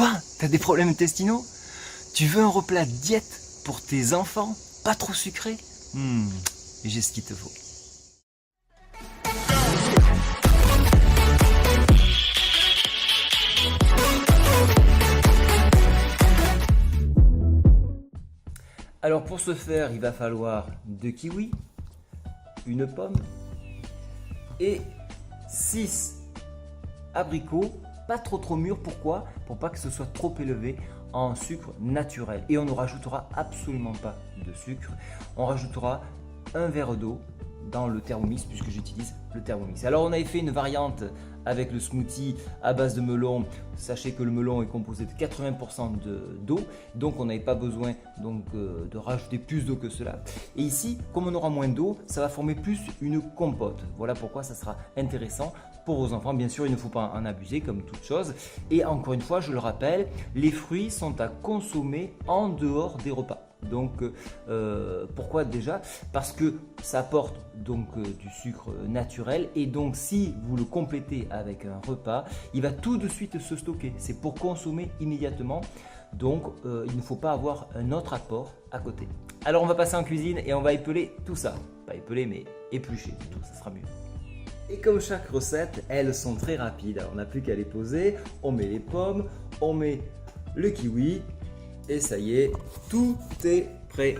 Quoi? T'as des problèmes intestinaux? Tu veux un repas diète pour tes enfants? Pas trop sucré? J'ai ce qu'il te faut. Alors pour ce faire, il va falloir 2 kiwis, une pomme et 6 abricots, pas trop mûrs. Pourquoi? Pour pas que ce soit trop élevé en sucre naturel. Et on ne rajoutera absolument pas de sucre. On rajoutera un verre d'eau dans le Thermomix puisque j'utilise le Thermomix. Alors on avait fait une variante avec le smoothie à base de melon. Sachez que le melon est composé de 80% d'eau, donc on n'avait pas besoin de rajouter plus d'eau que cela. Et ici, comme on aura moins d'eau, ça va former plus une compote. Voilà pourquoi ça sera intéressant pour vos enfants. Bien sûr, il ne faut pas en abuser comme toute chose. Et encore une fois, je le rappelle, les fruits sont à consommer en dehors des repas. Donc pourquoi déjà? Parce que ça apporte du sucre naturel et donc si vous le complétez avec un repas, il va tout de suite se stocker. C'est pour consommer immédiatement. Donc il ne faut pas avoir un autre apport à côté. Alors on va passer en cuisine et on va épeler tout ça. Pas épeler mais éplucher plutôt, ça sera mieux. Et comme chaque recette, elles sont très rapides. Alors on n'a plus qu'à les poser. On met les pommes, on met le kiwi. Et ça y est, tout est prêt.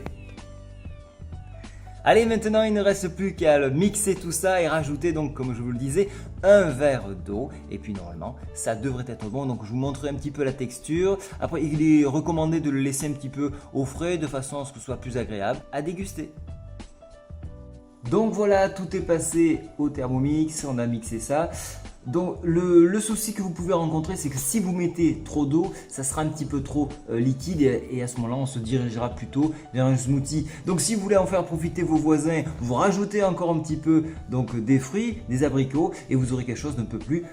Allez, maintenant il ne reste plus qu'à le mixer tout ça et rajouter donc comme je vous le disais un verre d'eau. Et puis normalement ça devrait être bon. Donc je vous montrerai un petit peu la texture. Après il est recommandé de le laisser un petit peu au frais de façon à ce que ce soit plus agréable à déguster. Donc voilà, tout est passé au Thermomix, on a mixé ça. Donc le souci que vous pouvez rencontrer, c'est que si vous mettez trop d'eau, ça sera un petit peu trop liquide et à ce moment-là, on se dirigera plutôt vers un smoothie. Donc si vous voulez en faire profiter vos voisins, vous rajoutez encore un petit peu des fruits, des abricots et vous aurez quelque chose d'un peu plus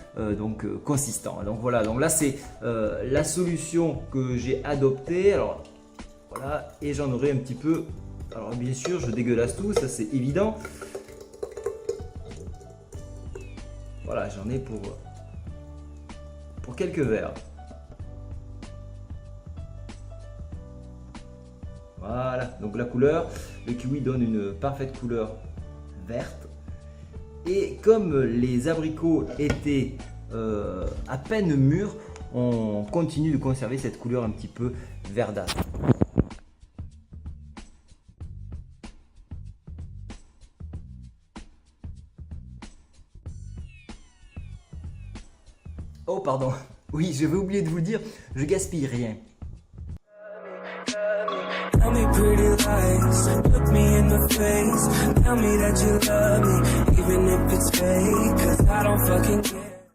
consistant. Donc voilà, donc là c'est la solution que j'ai adoptée. Alors voilà, et j'en aurai un petit peu. Alors bien sûr, je dégueulasse tout, ça c'est évident. Voilà, j'en ai pour quelques verres. Voilà, donc la couleur, le kiwi donne une parfaite couleur verte. Et comme les abricots étaient à peine mûrs, on continue de conserver cette couleur un petit peu verdâtre. Oh pardon, oui je vais oublier de vous le dire, je gaspille rien. Tell me pretty lies, look me in the face, tell me that you love me, even if it's fake, 'cause I don't fucking care.